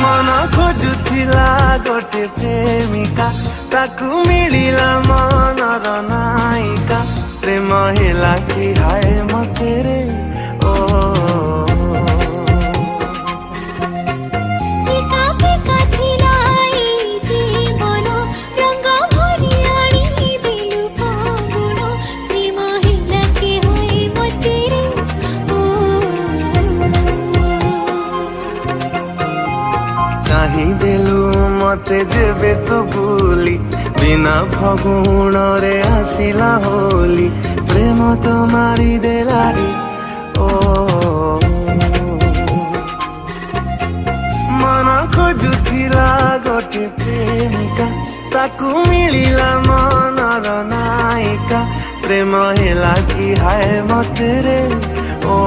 मन खोजुथिला गोटे प्रेमिका ताकू मिलिला मनर नायिका प्रेम हेला कि हाय मते रे ओ चाही देलु मते जेबे तू बुली बिना फगुण रे आसिला होली प्रेम तो मारी देला रे ओ मन खोजुथिला गोटे प्रेमिका ताकू मिलिला मनर नायिका प्रेम हेला कि हाय मते रे ओ